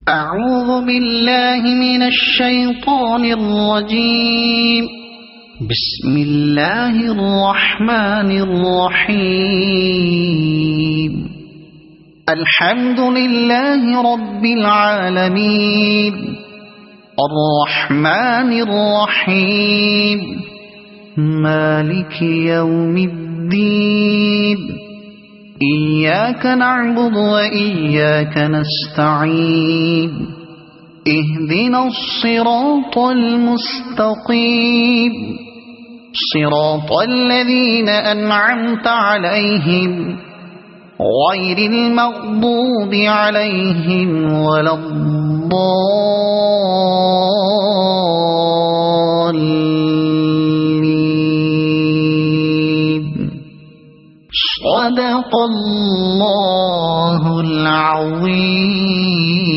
أعوذ بالله من الشيطان الرجيم. بسم الله الرحمن الرحيم. الحمد لله رب العالمين الرحمن الرحيم مالك يوم الدين. إياك نعبد وإياك نستعين. اهدنا الصراط المستقيم صراط الذين أنعمت عليهم غير المغضوب عليهم ولا الضالين. صدق الله العظيم.